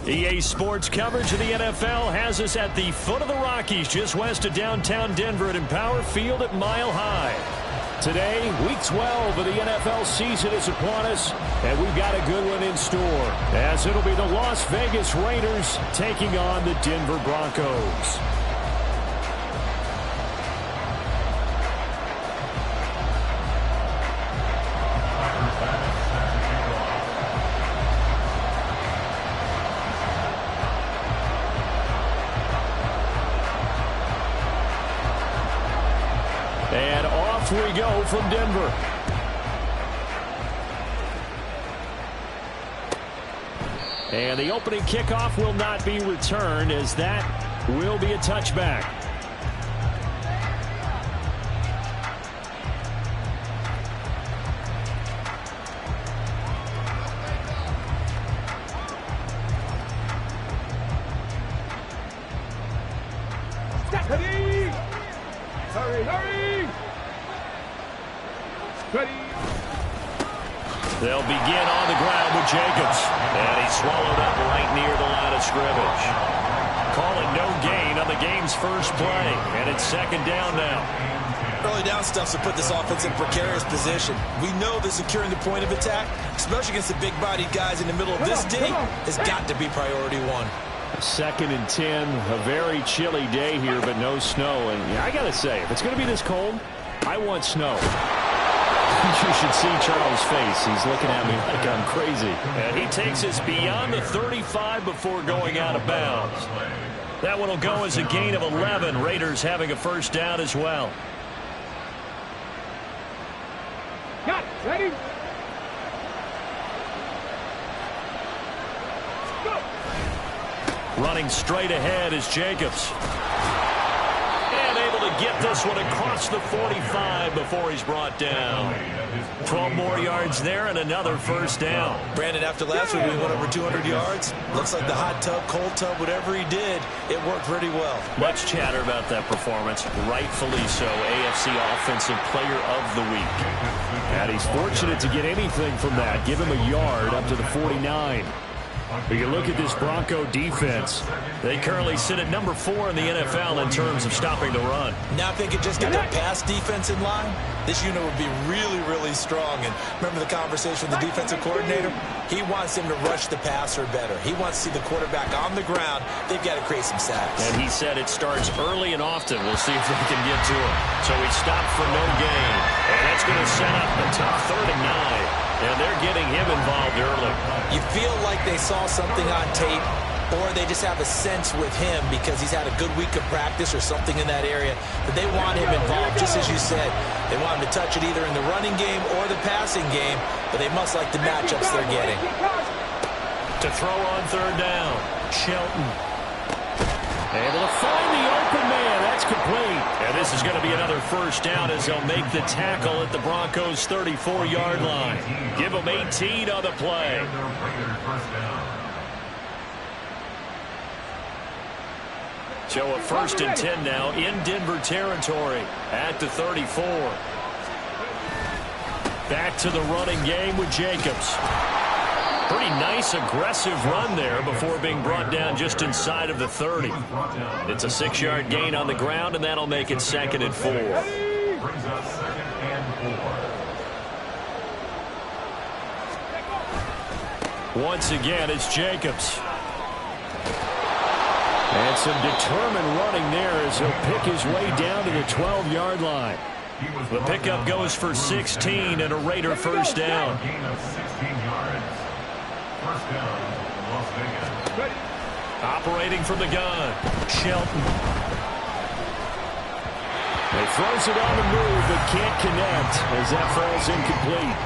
EA Sports coverage of the NFL has us at the foot of the Rockies, just west of downtown Denver at Empower Field at Mile High. Today, Week 12 of the NFL season is upon us, and we've got a good one in store, as it'll be the Las Vegas Raiders taking on the Denver Broncos. And off we go from Denver. And the opening kickoff will not be returned, as that will be a touchback. They'll begin on the ground with Jacobs. And he's swallowed up right near the line of scrimmage. Calling no gain on the game's first play. And it's second down now. Early down stuff to put this offense in precarious position. We know that securing the point of attack, especially against the big-bodied guys in the middle of this day, has got to be priority one. Second and 10, a very chilly day here, but no snow. And I got to say, if it's going to be this cold, I want snow. You should see Charles' face. He's looking at me like I'm crazy. And he takes us beyond the 35 before going out of bounds. That one will go as a gain of 11. Raiders having a first down as well. Got ready. Go. Running straight ahead is Jacobs. And able to get this one across the 45 before he's brought down. 12 more yards there and another first down. Brandon, after last week we went over 200 yards. Looks like the hot tub, cold tub, whatever he did, it worked pretty well. Much chatter about that performance. Rightfully so. AFC Offensive Player of the Week. And he's fortunate to get anything from that. Give him a yard up to the 49. But you look at this Bronco defense. They currently sit at number 4 in the NFL in terms of stopping the run. Now if they could just get their pass defense in line, this unit would be really, really strong. And remember the conversation with the defensive coordinator? He wants them to rush the passer better. He wants to see the quarterback on the ground. They've got to create some sacks. And he said it starts early and often. We'll see if they can get to him. So he stopped for no gain. And that's going to set up a tough 3rd and 9. And they're getting him involved early. You feel like they saw something on tape, or they just have a sense with him because he's had a good week of practice or something in that area that they want him involved, just as you said. They want him to touch it either in the running game or the passing game, but they must like the matchups they're getting. To throw on 3rd down, Shelton. Able to find the open man. That's complete. And this is going to be another first down as they'll make the tackle at the Broncos' 34-yard line. Give them 18 on the play. So a 1st and 10 now in Denver territory at the 34. Back to the running game with Jacobs. Pretty nice, aggressive run there before being brought down just inside of the 30. It's a 6-yard gain on the ground, and that'll make it 2nd and 4. Once again, it's Jacobs. And some determined running there as he'll pick his way down to the 12-yard line. The pickup goes for 16 and a Raider first down. Operating from the gun, Shelton. He throws it on the move but can't connect as that falls incomplete.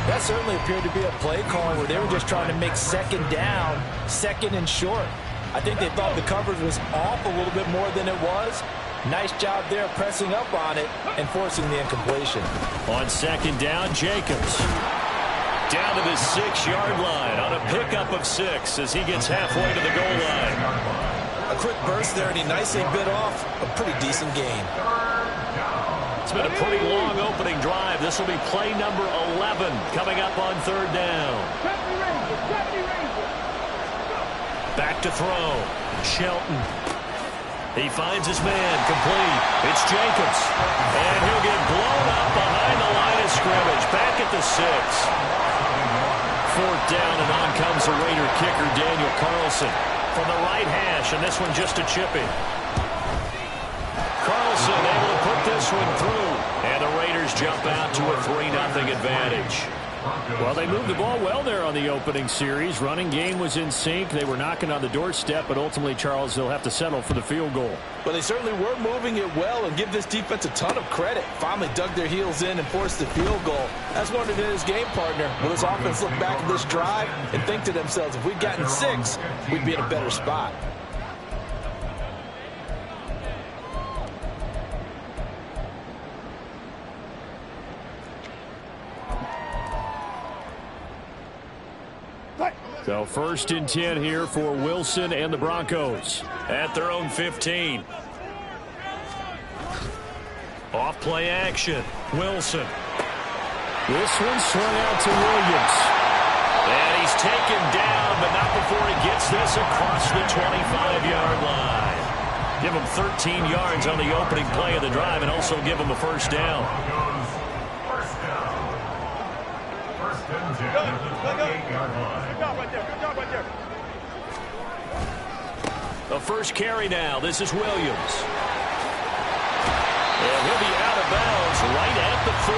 That certainly appeared to be a play call where they were just trying to make 2nd down, 2nd and short. I think they thought the coverage was off a little bit more than it was. Nice job there pressing up on it and forcing the incompletion. On 2nd down, Jacobs. Down to the 6-yard line on a pickup of 6 as he gets halfway to the goal line. A quick burst there, and he nicely bit off a pretty decent gain. It's been a pretty long opening drive. This will be play number 11 coming up on 3rd down. Back to throw. Shelton. He finds his man. Complete. It's Jacobs. And he'll get blown up behind the line of scrimmage. Back at the 6. 4th down, and on comes the Raider kicker, Daniel Carlson, from the right hash, and this one just a chip in. Carlson able to put this one through, and the Raiders jump out to a 3-0 advantage. Well, they moved the ball well there on the opening series. Running game was in sync. They were knocking on the doorstep, but ultimately, Charles, they'll have to settle for the field goal. Well, they certainly were moving it well, and give this defense a ton of credit. Finally dug their heels in and forced the field goal. That's what it is, game partner. Will this offense look back at this drive and think to themselves, if we'd gotten 6, we'd be in a better spot. So 1st and 10 here for Wilson and the Broncos at their own 15. Off play action. Wilson. This one swung out to Williams. And he's taken down, but not before he gets this across the 25-yard line. Give him 13 yards on the opening play of the drive and also give him a 1st down. A first carry now. This is Williams. And he'll be out of bounds right at the 40.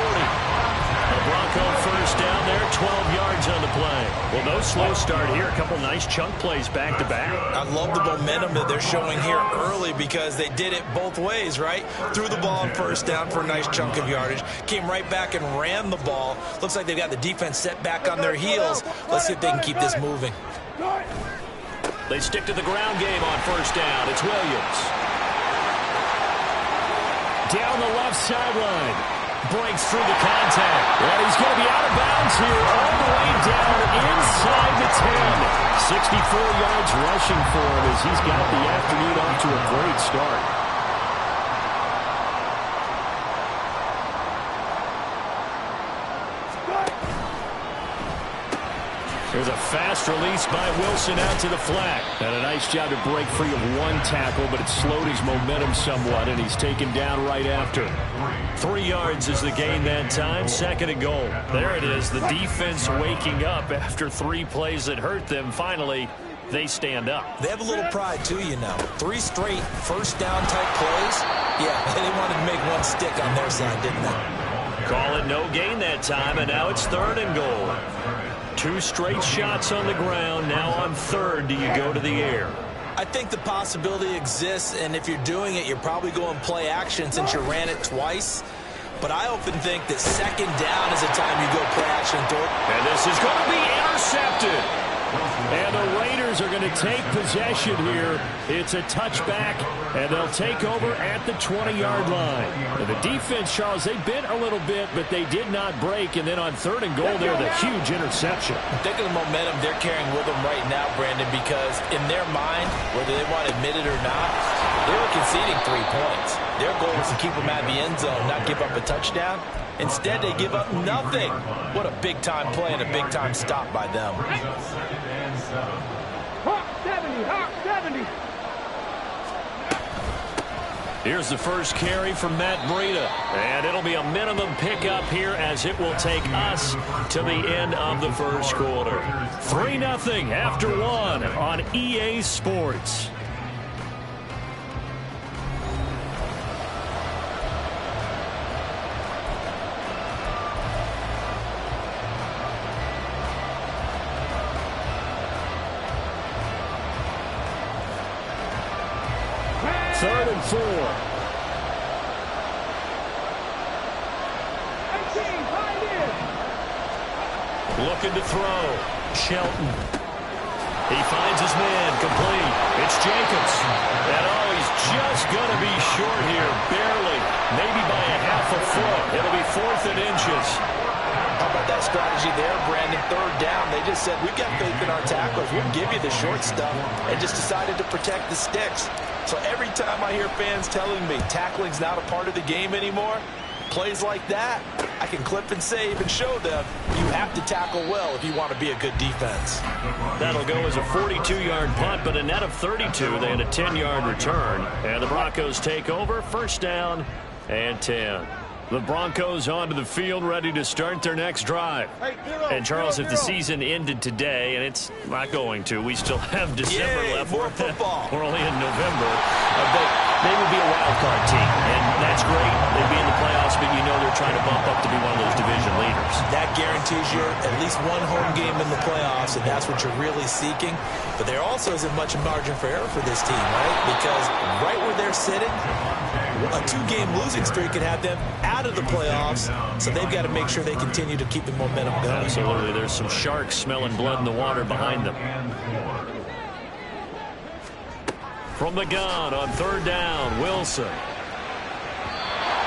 A Bronco 1st down there, 12 yards on the play. Well, no slow start here. A couple nice chunk plays back to back. I love the momentum that they're showing here early because they did it both ways, right? Threw the ball on 1st down for a nice chunk of yardage. Came right back and ran the ball. Looks like they've got the defense set back on their heels. Let's see if they can keep this moving. They stick to the ground game on 1st down. It's Williams. Down the left sideline. Breaks through the contact. And he's going to be out of bounds here all the way down inside the 10. 64 yards rushing for him as he's got the afternoon off to a great start. There's a fast release by Wilson out to the flat. And a nice job to break free of one tackle, but it slowed his momentum somewhat, and he's taken down right after. 3 yards is the gain that time. 2nd and goal. There it is. The defense waking up after 3 plays that hurt them. Finally, they stand up. They have a little pride, too, you know. 3 straight 1st down type plays. Yeah, they wanted to make one stick on their side, didn't they? Call it no gain that time, and now it's 3rd and goal. 2 straight shots on the ground. Now on 3rd, do you go to the air? I think the possibility exists, and if you're doing it, you're probably going play action since you ran it twice. But I often think that 2nd down is the time you go play action. And this is going to be intercepted. And the Raiders are going to take possession here. It's a touchback, and they'll take over at the 20-yard line. And the defense, Charles, they bent a little bit, but they did not break. And then on 3rd and goal, they're the huge interception. Think of the momentum they're carrying with them right now, Brandon, because in their mind, whether they want to admit it or not, they were conceding 3 points. Their goal was to keep them out of the end zone, not give up a touchdown. Instead, they give up nothing. What a big-time play and a big-time stop by them. Hawk 70, Hawk 70. Here's the first carry from Matt Breida. And it'll be a minimum pickup here as it will take us to the end of the 1st quarter. 3-0 after 1 on EA Sports. Third and 4. 18, find in. Looking to throw. Shelton. He finds his man. Complete. It's Jacobs. And oh, he's just going to be short here. Barely. Maybe by a half a foot. It'll be 4th and inches. How about that strategy there, Brandon? 3rd down. They just said, we've got faith in our tacklers. We'll give you the short stuff, and just decided to protect the sticks. So every time I hear fans telling me tackling's not a part of the game anymore, plays like that, I can clip and save and show them you have to tackle well if you want to be a good defense. That'll go as a 42-yard punt, but a net of 32. They had a 10-yard return. And the Broncos take over. First down and 10. The Broncos onto the field, ready to start their next drive. And, Charles, if the season ended today, and it's not going to, we still have December left. More football. We're only in November. But they would be a wild card team, and that's great. They'd be in the playoffs, but you know they're trying to bump up to be one of those division leaders. That guarantees you at least one home game in the playoffs, and that's what you're really seeking. But there also isn't much margin for error for this team, right? Because right where they're sitting, a 2-game losing streak could have them out of the playoffs, so they've got to make sure they continue to keep the momentum going. Absolutely. There's some sharks smelling blood in the water behind them. From the gun on third down, Wilson.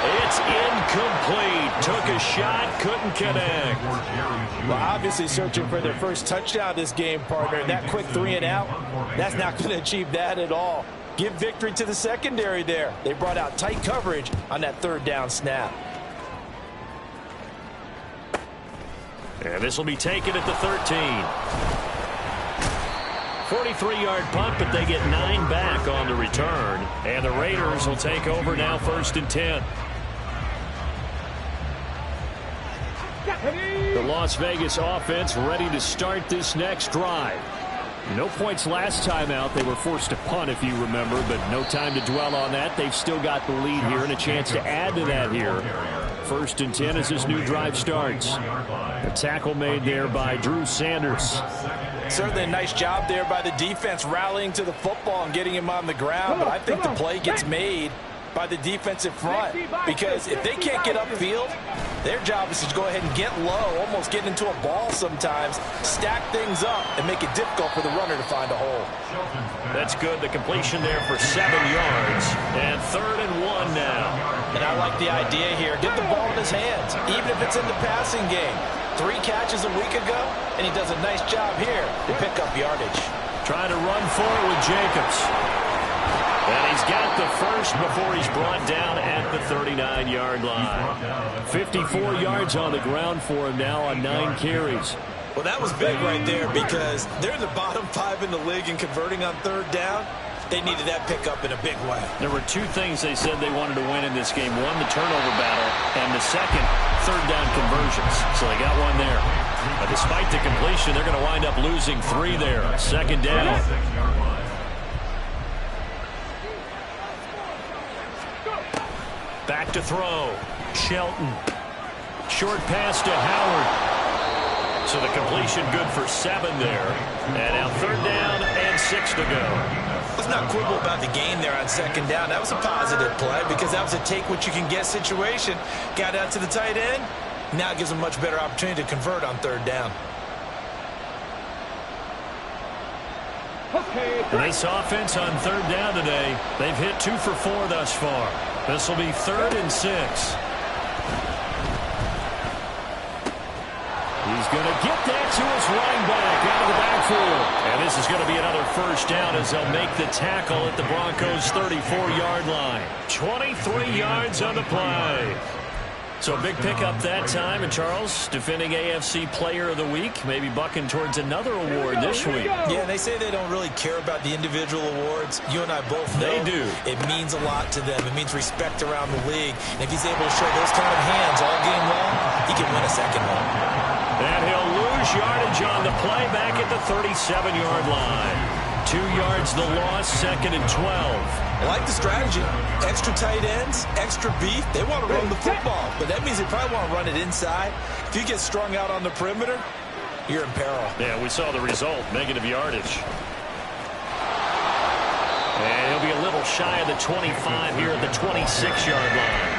It's incomplete. Took a shot, couldn't connect. Well, obviously searching for their first touchdown this game, partner. That quick 3 and out, that's not going to achieve that at all. Give victory to the secondary there. They brought out tight coverage on that third down snap. And this will be taken at the 13. 43-yard punt, but they get 9 back on the return. And the Raiders will take over now, first and 10. The Las Vegas offense ready to start this next drive. No points last time out. They were forced to punt, if you remember, but no time to dwell on that. They've still got the lead here and a chance to add to that here. First and 10 as this new drive starts. A tackle made there by Drew Sanders. Certainly a nice job there by the defense rallying to the football and getting him on the ground, but I think the play gets made by the defensive front, because if they can't get upfield, their job is to go ahead and get low, almost get into a ball sometimes, stack things up, and make it difficult for the runner to find a hole. That's good. The completion there for 7 yards. And 3rd and 1 now. And I like the idea here. Get the ball in his hands, even if it's in the passing game. 3 catches a week ago, and he does a nice job here to pick up yardage. Trying to run for it with Jacobs. And he's got the first before he's brought down at the 39-yard line. 54 yards on the ground for him now on 9 carries. Well, that was big right there, because they're in the bottom 5 in the league in converting on third down. They needed that pickup in a big way. There were 2 things they said they wanted to win in this game. One, the turnover battle, and the second, third down conversions. So they got one there. But despite the completion, they're going to wind up losing 3 there. 2nd down. Back to throw. Shelton. Short pass to Howard. So the completion good for 7 there. And now 3rd down and 6 to go. Let's not quibble about the gain there on 2nd down. That was a positive play, because that was a take-what-you-can-get situation. Got out to the tight end. Now it gives them a much better opportunity to convert on 3rd down. This offense on 3rd down today, they've hit 2 for 4 thus far. This will be 3rd and 6. He's going to get that to his running back out of the backfield. And this is going to be another first down as they'll make the tackle at the Broncos' 34-yard line. 23 yards on the play. So a big pickup that time. And Charles, defending AFC Player of the Week, maybe bucking towards another award this week. Yeah, they say they don't really care about the individual awards. You and I both know they do. It means a lot to them. It means respect around the league. And if he's able to show those kind of hands all game long, he can win a second one. And he'll lose yardage on the play back at the 37-yard line. 2 yards the loss, 2nd and 12. I like the strategy. Extra tight ends, extra beef. They want to run the football, but that means they probably want to run it inside. If you get strung out on the perimeter, you're in peril. Yeah, we saw the result, negative yardage. And he'll be a little shy of the 25 here at the 26-yard line.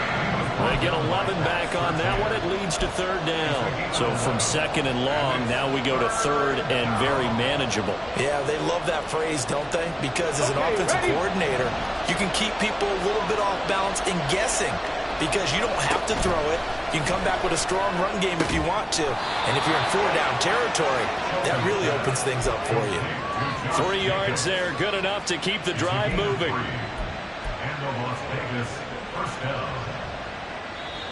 They get 11 back on that one. It leads to 3rd down. So from 2nd and long, now we go to 3rd and very manageable. Yeah, they love that phrase, don't they? Because as an offensive coordinator, you can keep people a little bit off balance and guessing, because you don't have to throw it. You can come back with a strong run game if you want to. And if you're in 4-down territory, that really opens things up for you. 3 yards there, good enough to keep the drive moving.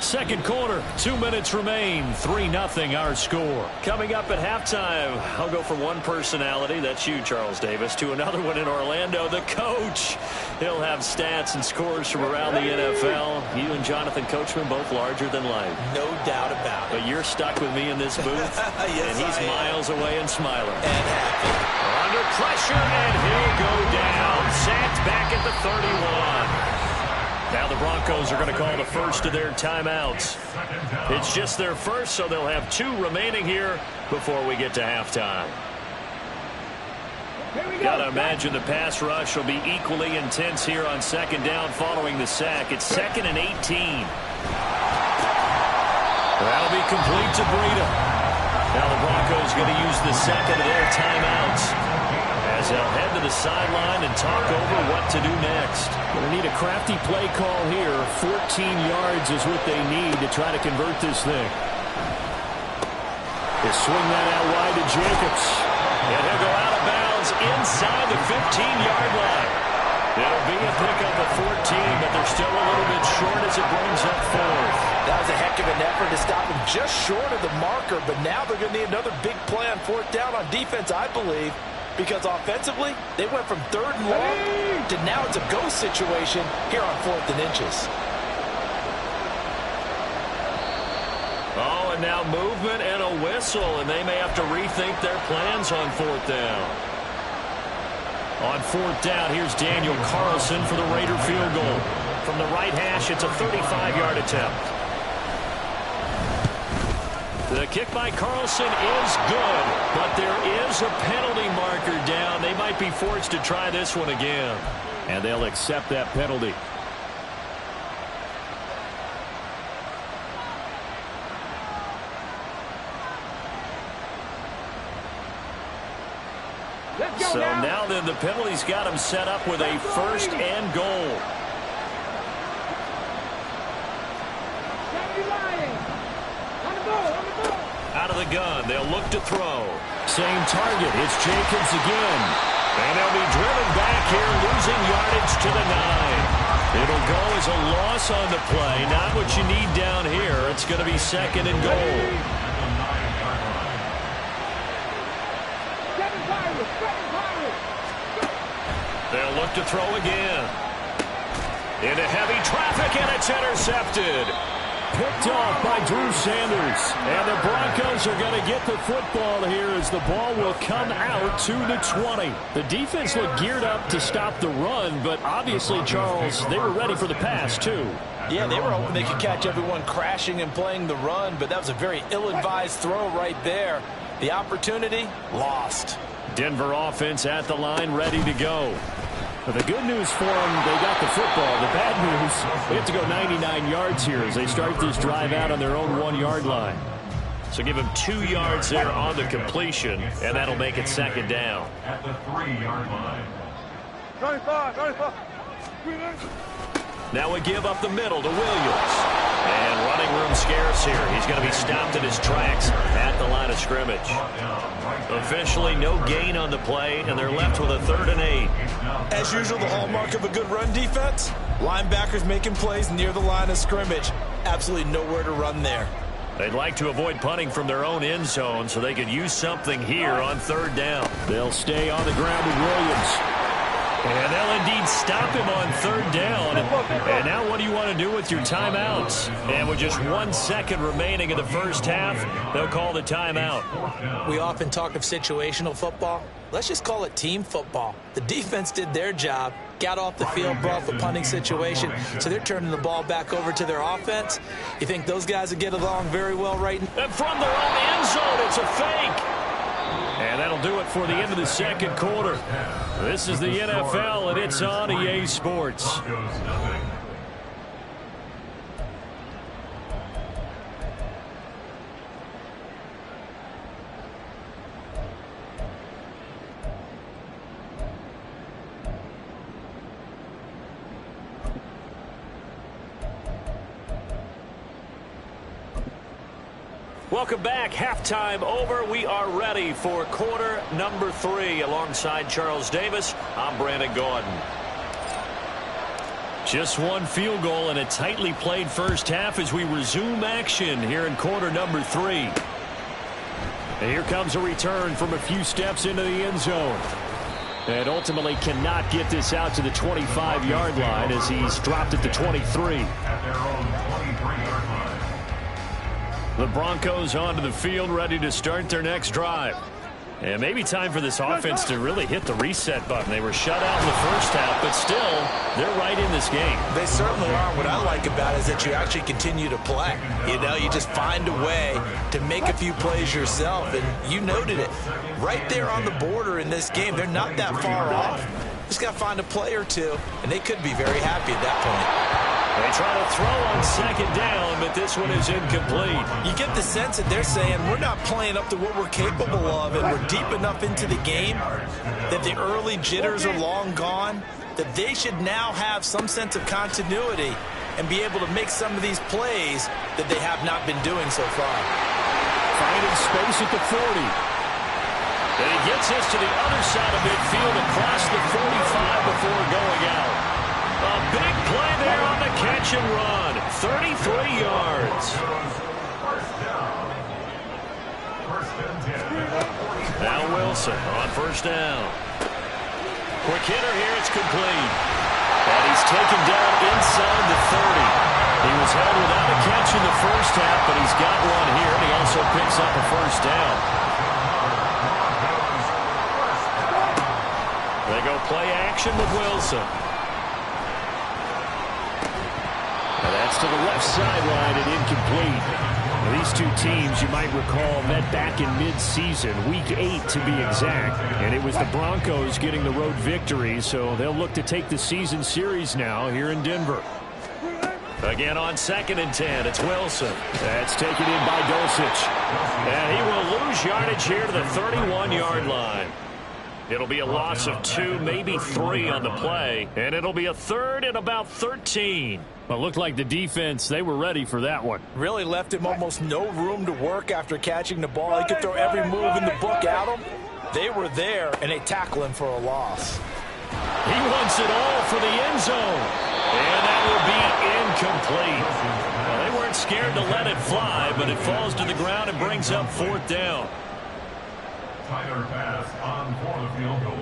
Second quarter, 2 minutes remain, 3-0 our score. Coming up at halftime, I'll go from one personality, that's you, Charles Davis, to another one in Orlando, the coach. He'll have stats and scores from around the NFL. You and Jonathan Coachman both larger than life. No doubt about it. But you're stuck with me in this booth, yes, and he's miles away and smiling. And happy. Under pressure, and he'll go down. Sacked back at the 31. Now the Broncos are going to call the first of their timeouts. It's just their first, so they'll have 2 remaining here before we get to halftime. Got to imagine the pass rush will be equally intense here on second down following the sack. It's 2nd and 18. That'll be complete to Breida. Now the Broncos going to use the second of their timeouts as they'll head to the sideline and talk over what to do next. Going to need a crafty play call here. 14 yards is what they need to try to convert this thing. They swing that out wide to Jacobs. And he'll go out of bounds inside the 15-yard line. It'll be a pickup of 14, but they're still a little bit short as it brings up 4th. That was a heck of an effort to stop him just short of the marker, but now they're going to need another big play on 4th down on defense, I believe, because offensively, they went from 3rd and long to now it's a go situation here on 4th and inches. Oh, and now movement and a whistle, and they may have to rethink their plans on 4th down. On 4th down, here's Daniel Carlson for the Raider field goal. From the right hash, it's a 35-yard attempt. The kick by Carlson is good, but there is a penalty marker down. They might be forced to try this one again. And they'll accept that penalty. So now then the penalty's got him set up with a 1st and goal. Out of the gun, they'll look to throw. Same target, it's Jacobs again. And they'll be driven back here, losing yardage to the 9. It'll go as a loss on the play, not what you need down here. It's going to be 2nd and goal. They'll look to throw again. Into heavy traffic, and it's intercepted. Picked off by Drew Sanders. And the Broncos are going to get the football here as the ball will come out to the 20. The defense looked geared up to stop the run, but obviously, Charles, they were ready for the pass, too. Yeah, they were hoping they could catch everyone crashing and playing the run, but that was a very ill-advised throw right there. The opportunity, lost. Denver offense at the line, ready to go. But the good news for them, they got the football. The bad news, they have to go 99 yards here as they start this drive out on their own 1-yard line. So give them 2 yards there on the completion, and that'll make it 2nd down. At the 3-yard line. 35. Now we give up the middle to Williams. And running room scarce here. He's going to be stopped in his tracks at the line of scrimmage. Officially no gain on the play, and they're left with a 3rd and 8. As usual, the hallmark of a good run defense, linebackers making plays near the line of scrimmage. Absolutely nowhere to run there. They'd like to avoid punting from their own end zone so they could use something here on 3rd down. They'll stay on the ground with Williams. And they'll indeed stop him on 3rd down. And now what do you want to do with your timeouts? And with just 1 second remaining in the first half, they'll call the timeout. We often talk of situational football. Let's just call it team football. The defense did their job, got off the field, brought the punting situation, so they're turning the ball back over to their offense. You think those guys would get along very well right now? And from their own end zone, it's a fake. And that'll do it for the end of the second quarter. This is the NFL, and it's on EA Sports. Welcome back. Halftime over. We are ready for quarter number 3. Alongside Charles Davis, I'm Brandon Gaudin. Just one field goal and a tightly played first half as we resume action here in quarter number 3. And here comes a return from a few steps into the end zone. And ultimately cannot get this out to the 25-yard line as he's dropped at the 23. At their own 23-yard line. The Broncos onto the field, ready to start their next drive. And maybe time for this offense to really hit the reset button. They were shut out in the first half, but still, they're right in this game. They certainly are. What I like about it is that you actually continue to play. You know, you just find a way to make a few plays yourself, and you noted it. Right there on the border in this game, they're not that far off. Just got to find a play or two, and they could be very happy at that point. They try to throw on second down, but this one is incomplete. You get the sense that they're saying we're not playing up to what we're capable of, and we're deep enough into the game that the early jitters are long gone, that they should now have some sense of continuity and be able to make some of these plays that they have not been doing so far. Finding space at the 40. And he gets us to the other side of midfield across the 45 before going out. A big play there on the catch and run. 33 yards. Now Wilson on first down. Quick hitter here. It's complete. And he's taken down inside the 30. He was held without a catch in the first half, but he's got one here, and he also picks up a first down. They go play action with Wilson. And that's to the left sideline and incomplete. Now, these two teams, you might recall, met back in mid-season, week 8 to be exact. And it was the Broncos getting the road victory, so they'll look to take the season series now here in Denver. Again on 2nd and 10, it's Wilson. That's taken in by Dulcich. And he will lose yardage here to the 31-yard line. It'll be a loss of 2, maybe 3 on the play, and it'll be a third and about 13. Well, it looked like the defense, they were ready for that one. Really left him almost no room to work after catching the ball. He could throw every move in the book at him. They were there, and they tackle him for a loss. He wants it all for the end zone, and that will be incomplete. Well, they weren't scared to let it fly, but it falls to the ground and brings up 4th down. Tyler pass on for the field goal.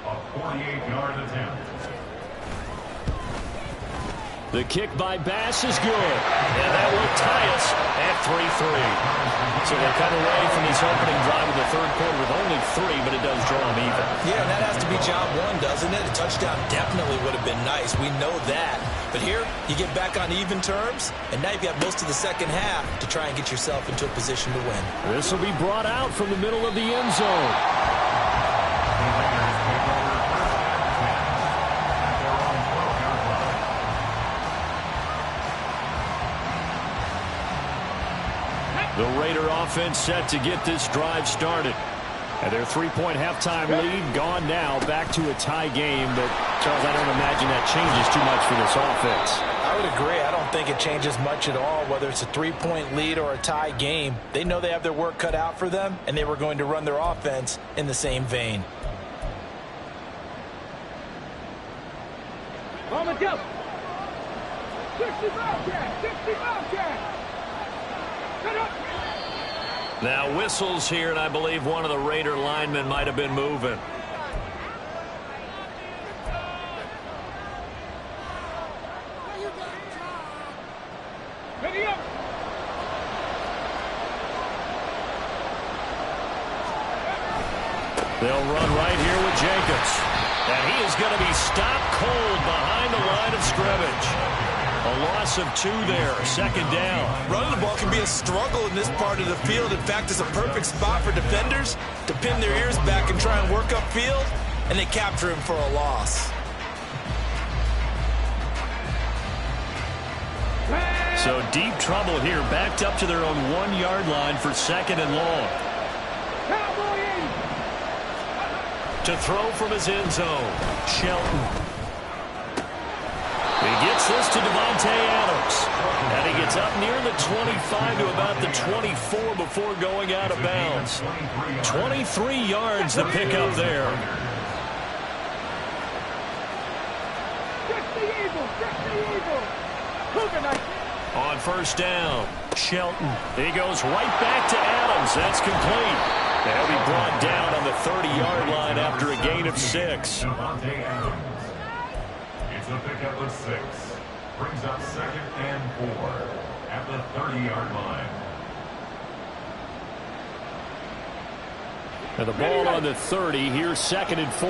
A 48-yard attempt. The kick by Bass is good, and that will tie us at 3-3. So they cut away from this opening drive in the third quarter with only 3, but it does draw them even. Yeah, and that has to be job one, doesn't it? A touchdown definitely would have been nice. We know that. But here, you get back on even terms, and now you've got most of the second half to try and get yourself into a position to win. This will be brought out from the middle of the end zone. The Raider offense set to get this drive started. And their 3-point halftime lead gone now, back to a tie game. But, Charles, I don't imagine that changes too much for this offense. I would agree. I don't think it changes much at all, whether it's a 3-point lead or a tie game. They know they have their work cut out for them, and they were going to run their offense in the same vein. Mama, go! 60 Bobcat! 60 Bobcat! Shut up! Now whistles here, and I believe one of the Raider linemen might have been moving. Ready up! They'll run right here with Jacobs. And he is going to be stopped cold behind the line of scrimmage. A loss of 2 there, 2nd down. Running the ball can be a struggle in this part of the field. In fact, it's a perfect spot for defenders to pin their ears back and try and work upfield, and they capture him for a loss. So deep trouble here, backed up to their own 1-yard line for 2nd and long. To throw from his end zone, Shelton. He gets this to Devontae Adams. And he gets up near the 25 to about the 24 before going out of bounds. 23 yards to pick up there. the evil. Stretch the evil. Cougar knife. On first down, Shelton. He goes right back to Adams. That's complete. They'll be brought down on the 30-yard line after a gain of 6. Davante Adams. It's a pickup of 6. Brings up 2nd and 4 at the 30-yard line. And the ball on the 30. Here's 2nd and 4.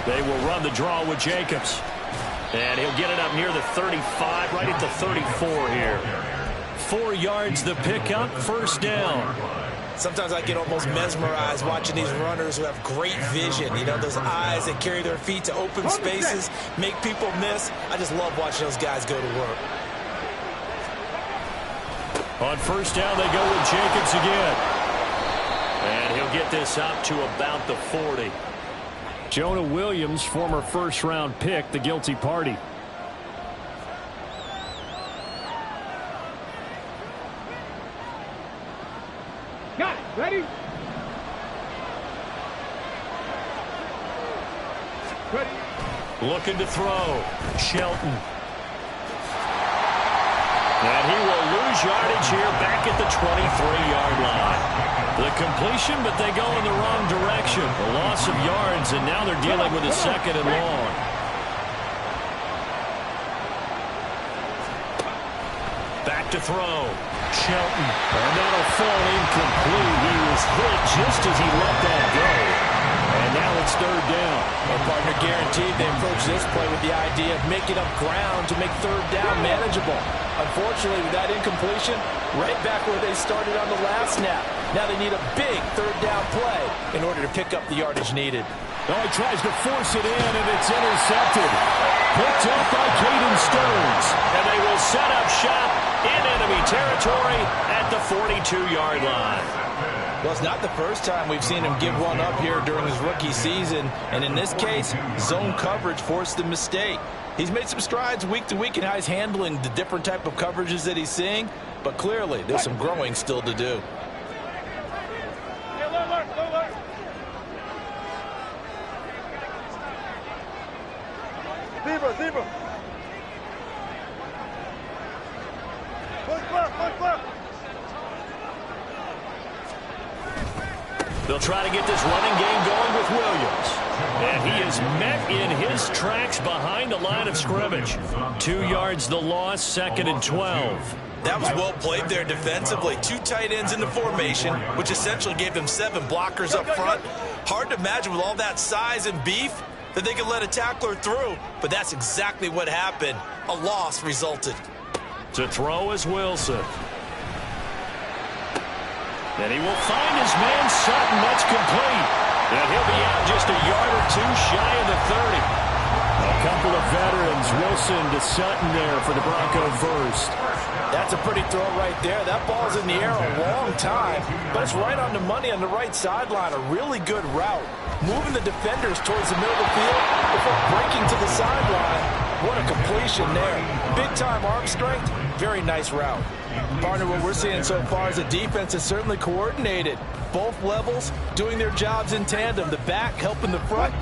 They will run the draw with Jacobs. And he'll get it up near the 35, right at the 34 here. 4 yards the pickup, first down. Sometimes I get almost mesmerized watching these runners who have great vision. You know, those eyes that carry their feet to open spaces, make people miss. I just love watching those guys go to work. On first down, they go with Jacobs again. And he'll get this up to about the 40. Jonah Williams, former first-round pick, the guilty party. Got it. Ready? Ready. Looking to throw. Shelton. And he will lose yardage here back at the 23-yard line. The completion, but they go in the wrong direction. A loss of yards, and now they're dealing with a 2nd and long. Back to throw. Shelton. And that'll fall incomplete. He was hit just as he let that go. And now it's 3rd down. Well, partner, guaranteed they approach this play with the idea of making up ground to make 3rd down manageable. Unfortunately, with that incompletion, right back where they started on the last snap. Now they need a big 3rd down play in order to pick up the yardage needed. Oh, he tries to force it in, and it's intercepted. Picked up by Caden Stearns. And they will set up shop in enemy territory at the 42-yard line. Well, it's not the first time we've seen him give one up here during his rookie season. And in this case, zone coverage forced the mistake. He's made some strides week to week in how he's handling the different type of coverages that he's seeing. But clearly, there's some growing still to do. Zebra. Push left. They'll try to get this running game going with Williams. And he is met in his tracks behind the line of scrimmage. 2 yards the loss, 2nd and 12. That was well played there defensively. 2 tight ends in the formation, which essentially gave them 7 blockers up front. Hard to imagine with all that size and beef that they could let a tackler through, but that's exactly what happened. A loss resulted. To throw is Wilson. And he will find his man Sutton. That's complete. And he'll be out just a yard or 2 shy of the 30. A couple of veterans, Wilson to Sutton there for the Bronco first. That's a pretty throw right there. That ball's in the air a long time, but it's right on the money on the right sideline. A really good route. Moving the defenders towards the middle of the field before breaking to the sideline. What a completion there. Big-time arm strength. Very nice route. Partner, what we're seeing so far is the defense is certainly coordinated. Both levels doing their jobs in tandem. The back helping the front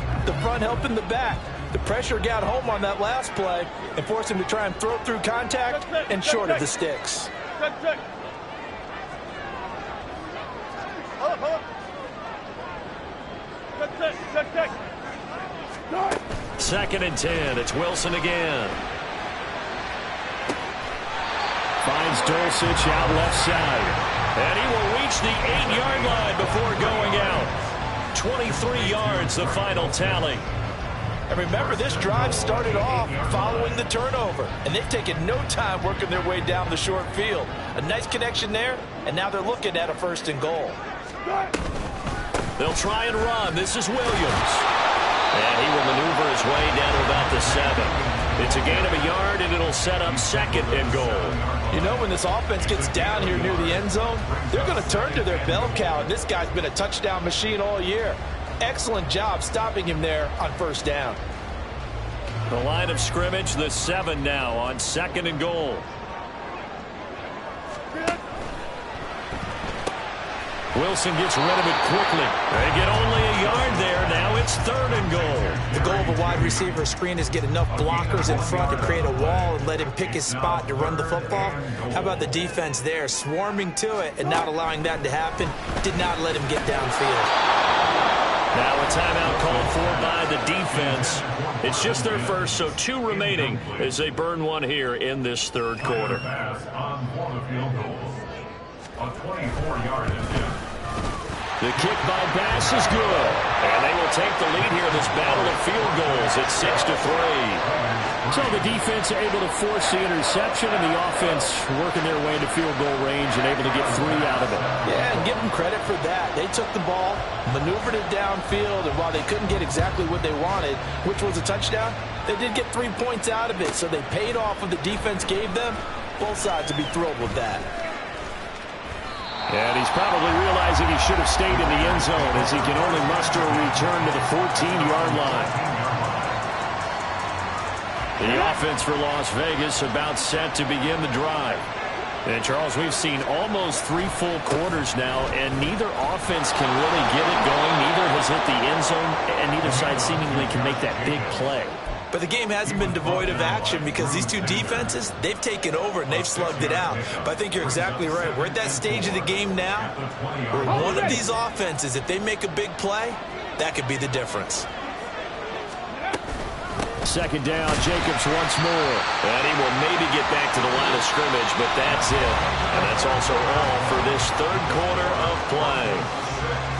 helping the back. The pressure got home on that last play and forced him to try and throw through contact and short of the sticks. Second and 10. It's Wilson again. Finds Dulcich out left side. And he will reach the 8-yard line before going out. 23 yards, the final tally. And remember, this drive started off following the turnover. And they've taken no time working their way down the short field. A nice connection there, and now they're looking at a 1st and goal. They'll try and run. This is Williams. And he will maneuver his way down to about the 7. It's a gain of a yard, and it'll set up 2nd and goal. You know, when this offense gets down here near the end zone, they're going to turn to their bell cow, and this guy's been a touchdown machine all year. Excellent job stopping him there on 1st down. The line of scrimmage, the 7 now on 2nd and goal. Wilson gets rid of it quickly. They get only a yard there. Now it's 3rd and goal. goal of a wide receiver screen is get enough blockers in front to create a wall and let him pick his spot to run the football. How about the defense there, swarming to it and not allowing that to happen? Did not let him get downfield. Now a timeout called for by the defense. It's just their first, so 2 remaining as they burn one here in this third quarter. Pass on one of field goals. A 24-yard attempt. The kick by Bass is good. And they will take the lead here in this battle of field goals at 6-3. So the defense able to force the interception, and the offense working their way into field goal range and able to get 3 out of it. Yeah, and give them credit for that. They took the ball, maneuvered it downfield, and while they couldn't get exactly what they wanted, which was a touchdown, they did get 3 points out of it. So they paid off what the defense gave them. Both sides would be thrilled with that. And he's probably realizing he should have stayed in the end zone as he can only muster a return to the 14-yard line. The offense for Las Vegas about set to begin the drive. And, Charles, we've seen almost 3 full quarters now, and neither offense can really get it going. Neither has hit the end zone, and neither side seemingly can make that big play. But the game hasn't been devoid of action because these two defenses, they've taken over and they've slugged it out. But I think you're exactly right. We're at that stage of the game now where one of these offenses, if they make a big play, that could be the difference. Second down, Jacobs once more. And he will maybe get back to the line of scrimmage, but that's it. And that's also all for this third quarter of play.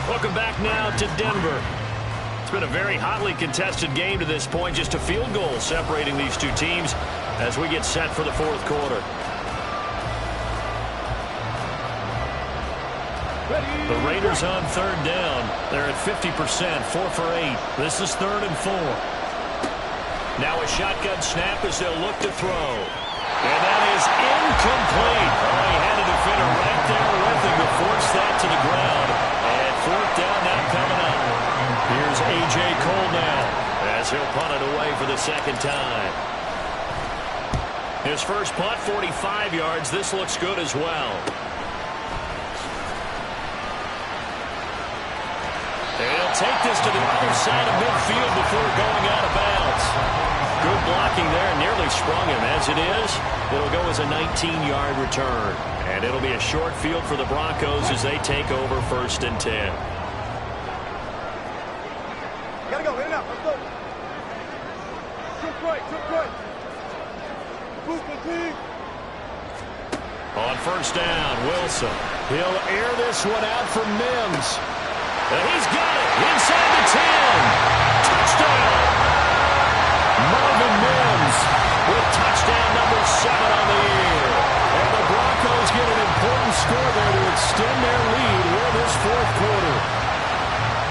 Welcome back now to Denver. It's been a very hotly contested game to this point. Just a field goal separating these two teams as we get set for the fourth quarter. The Raiders on third down. They're at 50%, 4 for 8. This is 3rd and 4. Now a shotgun snap as they'll look to throw. And that is incomplete. Oh, he had a defender right there with him to force that to the ground. And 4th down now coming up. Here's A.J. Cole now as he'll punt it away for the second time. His first punt, 45 yards. This looks good as well. And he'll take this to the other side of midfield before going out of bounds. Good blocking there, nearly sprung him. As it is, it'll go as a 19-yard return. And it'll be a short field for the Broncos as they take over 1st and 10. Gotta go, in and out, let's go. Took right. Move the team. On 1st down, Wilson. He'll air this one out for Mims. And he's got it inside the 10. Touchdown. Marvin Mims with touchdown number 7 on the year. And the Broncos get an important score there to extend their lead in this fourth quarter.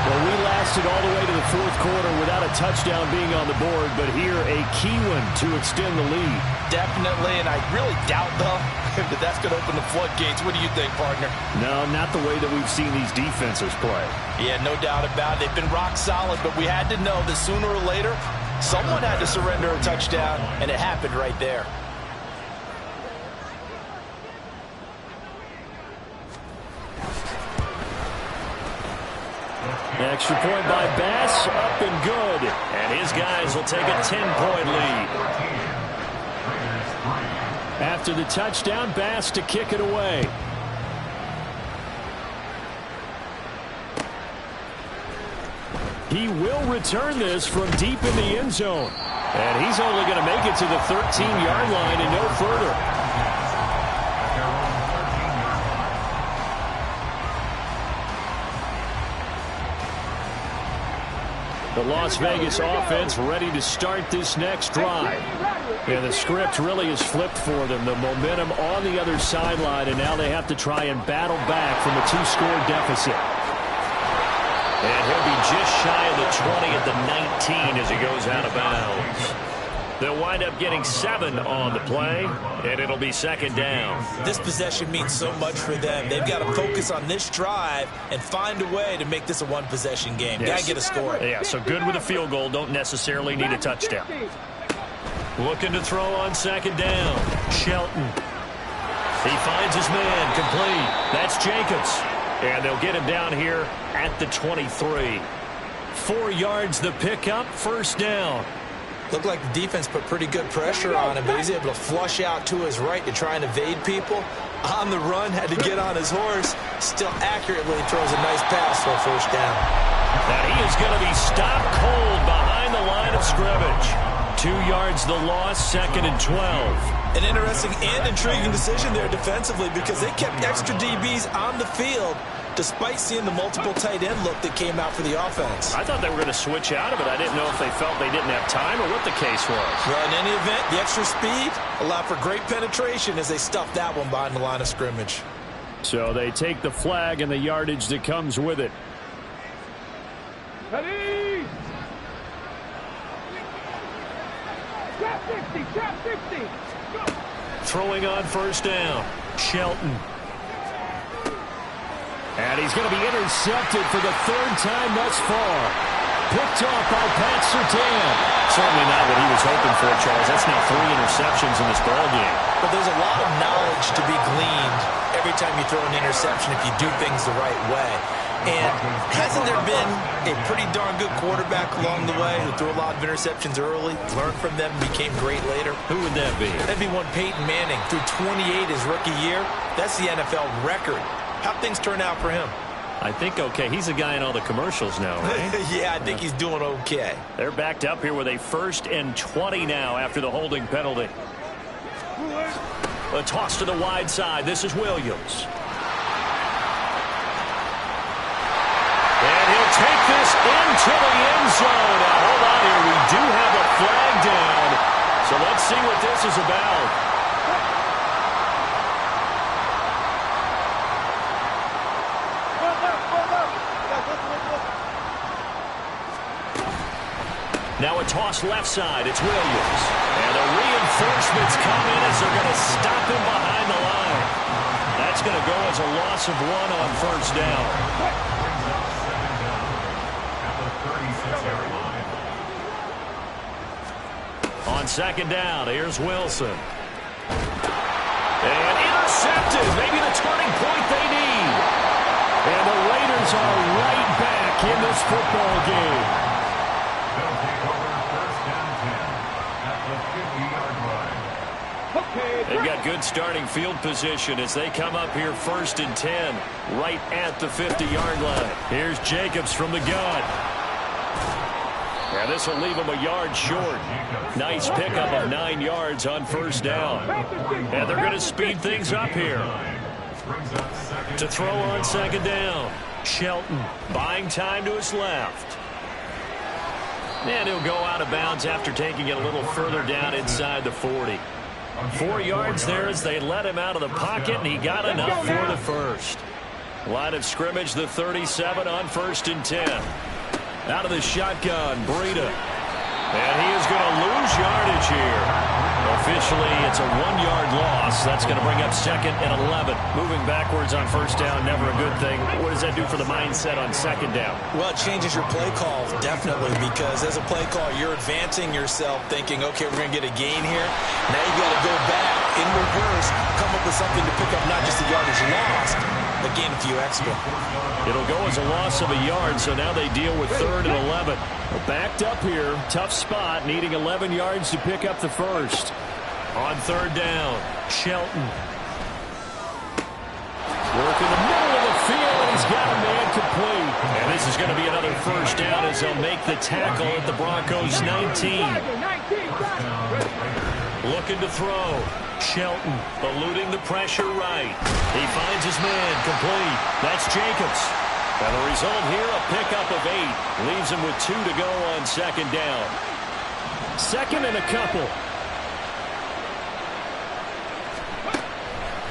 Well, we lasted all the way to the fourth quarter without a touchdown being on the board, but here a key one to extend the lead. Definitely, and I really doubt, though, that that's going to open the floodgates. What do you think, partner? No, not the way that we've seen these defenses play. Yeah, no doubt about it. They've been rock solid, but we had to know that sooner or later, someone had to surrender a touchdown, and it happened right there. Extra point by Bass, up and good. And his guys will take a 10-point lead. After the touchdown, Bass to kick it away. He will return this from deep in the end zone. And he's only going to make it to the 13-yard line and no further. The Las Vegas offense ready to start this next drive. And the script really is flipped for them. The momentum on the other sideline, and now they have to try and battle back from a 2-score deficit. And he'll be just shy of the 20 at the 19 as he goes out of bounds. They'll wind up getting 7 on the play, and it'll be 2nd down. This possession means so much for them. They've got to focus on this drive and find a way to make this a one-possession game. Yes. Got to get a score. Yeah, so good with a field goal. Don't necessarily need a touchdown. Looking to throw on 2nd down. Shelton. He finds his man complete. That's Jacobs. And they'll get him down here at the 23. 4 yards the pickup, first down. Looked like the defense put pretty good pressure on him, but he's able to flush out to his right to try and evade people. On the run, had to get on his horse. Still accurately throws a nice pass for a first down. And he is going to be stopped cold behind the line of scrimmage. 2 yards the loss, 2nd and 12. An interesting and intriguing decision there defensively because they kept extra DBs on the field despite seeing the multiple tight end look that came out for the offense. I thought they were going to switch out of it. I didn't know if they felt they didn't have time or what the case was. Well, in any event, the extra speed allowed for great penetration as they stuffed that one behind the line of scrimmage. So they take the flag and the yardage that comes with it. Ready? Trap 60, trap 60. Go. Throwing on first down, Shelton. And he's going to be intercepted for the 3rd time thus far. Picked off by Pat Surtain. Certainly not what he was hoping for, Charles. That's now 3 interceptions in this ballgame. But there's a lot of knowledge to be gleaned every time you throw an interception if you do things the right way. And hasn't there been a pretty darn good quarterback along the way who threw a lot of interceptions early, learned from them, and became great later? Who would that be? That'd be one Peyton Manning. Threw 28 his rookie year. That's the NFL record. How'd things turn out for him? I think okay. He's a guy in all the commercials now, right? Yeah, I think he's doing okay. They're backed up here with a 1st and 20 now after the holding penalty. A toss to the wide side. This is Williams. And he'll take this into the end zone. Now, hold on here. We do have a flag down. So let's see what this is about. Now a toss left side. It's Williams. And the reinforcements come in as they're going to stop him behind the line. That's going to go as a loss of 1 on first down. On 2nd down, here's Wilson. And intercepted. Maybe the turning point they need. And the Raiders are right back in this football game. They've got good starting field position as they come up here 1st and 10, right at the 50-yard line. Here's Jacobs from the gun. And this will leave him a yard short. Nice pickup of 9 yards on first down. And they're going to speed things up here. To throw on 2nd down, Shelton buying time to his left. And he'll go out of bounds after taking it a little further down inside the 40. 4 yards there as they let him out of the pocket, and he got enough for the first. Line of scrimmage, the 37 on 1st and 10. Out of the shotgun, Breida. And he is going to lose yardage here. Officially, it's a 1-yard loss. That's going to bring up 2nd and 11. Moving backwards on first down, never a good thing. What does that do for the mindset on 2nd down? Well, it changes your play call, definitely, because as a play call, you're advancing yourself thinking, okay, we're going to get a gain here. Now you got to go back in reverse, come up with something to pick up not just the yardage lost, but gain a few extra. It'll go as a loss of a yard, so now they deal with 3rd and 11. Well, backed up here, tough spot, needing 11 yards to pick up the first. On 3rd down, Shelton. Work in the middle of the field, and he's got a man complete. And this is going to be another first down as they'll make the tackle at the Broncos' 19. Looking to throw. Shelton eluding the pressure right. He finds his man complete. That's Jacobs. And the result here, a pickup of 8. Leaves him with 2 to go on 2nd down. 2nd and a couple.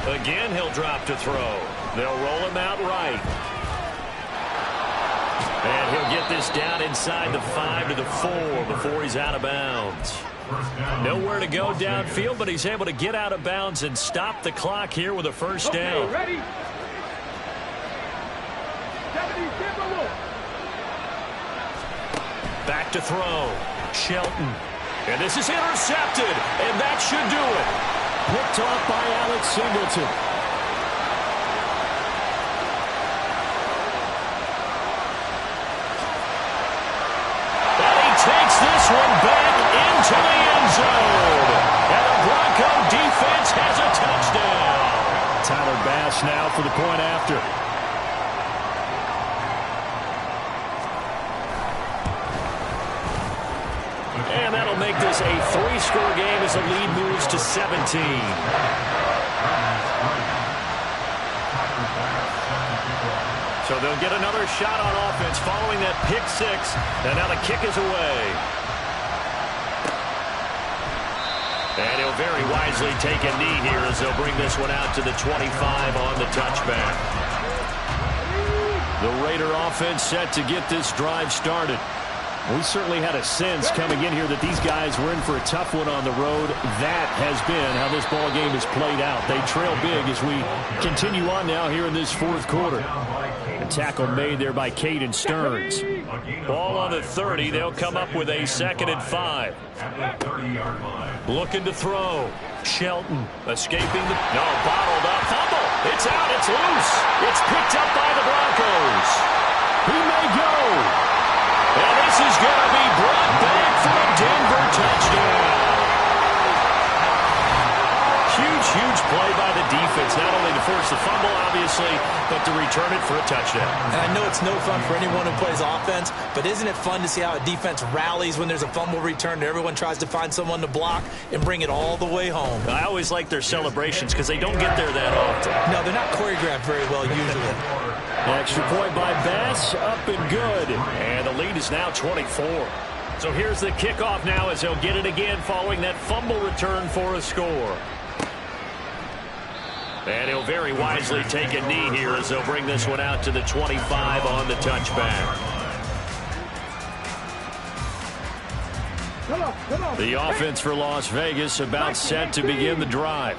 Again, he'll drop to throw. They'll roll him out right. And he'll get this down inside the 5 to the 4 before he's out of bounds. Nowhere to go downfield, but he's able to get out of bounds and stop the clock here with a first down. Ready? Back to throw. Shelton. And this is intercepted, and that should do it. Picked off by Alex Singleton. zone. And the Bronco defense has a touchdown. Tyler Bass now for the point after. And that'll make this a 3-score game as the lead moves to 17. So they'll get another shot on offense following that pick six. And now the kick is away. And he'll very wisely take a knee here as they'll bring this one out to the 25 on the touchback. The Raider offense set to get this drive started. We certainly had a sense coming in here that these guys were in for a tough one on the road. That has been how this ball game has played out. They trail big as we continue on now here in this fourth quarter. A tackle made there by Caden Stearns. Ball on the 30. They'll come up with a 2nd and 5. Looking to throw. Shelton escaping the... No, bottled up. Fumble. It's out. It's loose. It's picked up by the Broncos. He may go. And this is going to be brought back for a Denver touchdown. Huge play by the defense, not only to force the fumble, obviously, but to return it for a touchdown. And I know it's no fun for anyone who plays offense, but isn't it fun to see how a defense rallies when there's a fumble return and everyone tries to find someone to block and bring it all the way home? I always like their celebrations because they don't get there that often. No, they're not choreographed very well usually. Extra point by Bass, up and good. And the lead is now 24. So here's the kickoff now as they'll get it again following that fumble return for a score. And he'll very wisely take a knee here as they'll bring this one out to the 25 on the touchback. The offense for Las Vegas about set to begin the drive.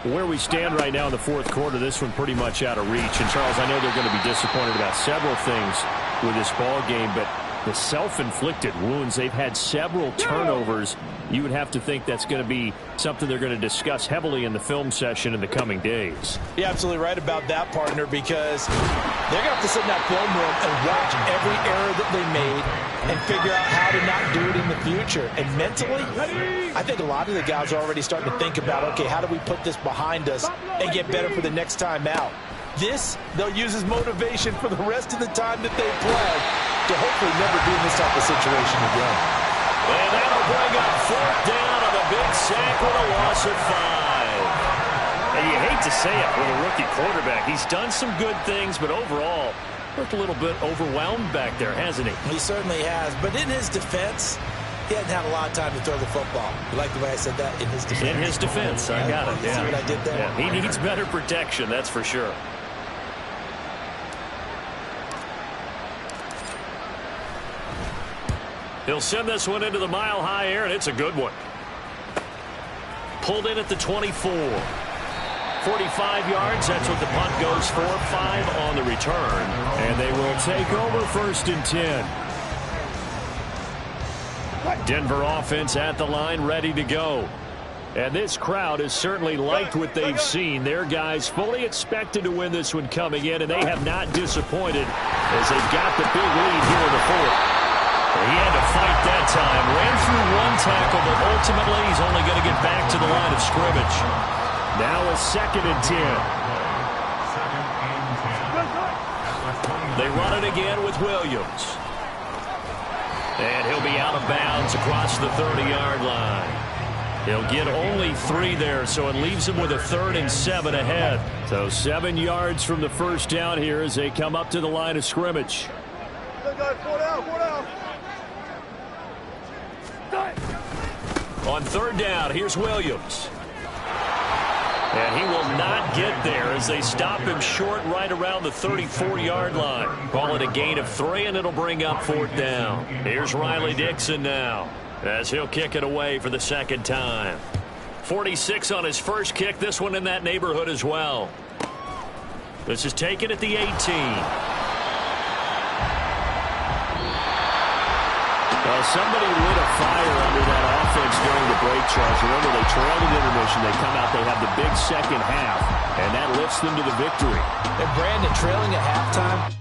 Where we stand right now in the fourth quarter, this one pretty much out of reach. And, Charles, I know they're going to be disappointed about several things with this ball game, but the self-inflicted wounds, they've had several turnovers. You would have to think that's going to be something they're going to discuss heavily in the film session in the coming days. You're absolutely right about that, partner, because they're going to have to sit in that film room and watch every error that they made and figure out how to not do it in the future. And mentally, I think a lot of the guys are already starting to think about, okay, how do we put this behind us and get better for the next time out? This, they'll use as motivation for the rest of the time that they play to hopefully never be in this type of situation again. And that'll bring up 4th down on a big sack with a loss of 5. And you hate to say it with a rookie quarterback. He's done some good things, but overall, looked a little bit overwhelmed back there, hasn't he? He certainly has, but in his defense, he hadn't had a lot of time to throw the football. You like the way I said that? In his defense. In his defense, I got it. Yeah. See what I did there? Yeah. He needs better protection, that's for sure. He'll send this one into the mile-high air, and it's a good one. Pulled in at the 24. 45 yards, that's what the punt goes for. 5 on the return, and they will take over 1st and 10. Denver offense at the line, ready to go. And this crowd has certainly liked what they've seen. Their guys fully expected to win this one coming in, and they have not disappointed as they've got the big lead here in the 4th. He had to fight that time. Ran through one tackle, but ultimately he's only going to get back to the line of scrimmage. Now a 2nd and 10. They run it again with Williams. And he'll be out of bounds across the 30-yard line. He'll get only 3 there, so it leaves him with a 3rd and 7 ahead. So 7 yards from the first down here as they come up to the line of scrimmage. On 3rd down, here's Williams. And he will not get there as they stop him short right around the 34-yard line. Call it a gain of 3, and it'll bring up 4th down. Here's Riley Dixon now as he'll kick it away for the 2nd time. 46 on his first kick, this one in that neighborhood as well. This is taken at the 18. Well, somebody lit a fire under that offense during the break, Charles. Remember, they trailed at intermission. They come out, they have the big second half, and that lifts them to the victory. And Brandon, trailing at halftime,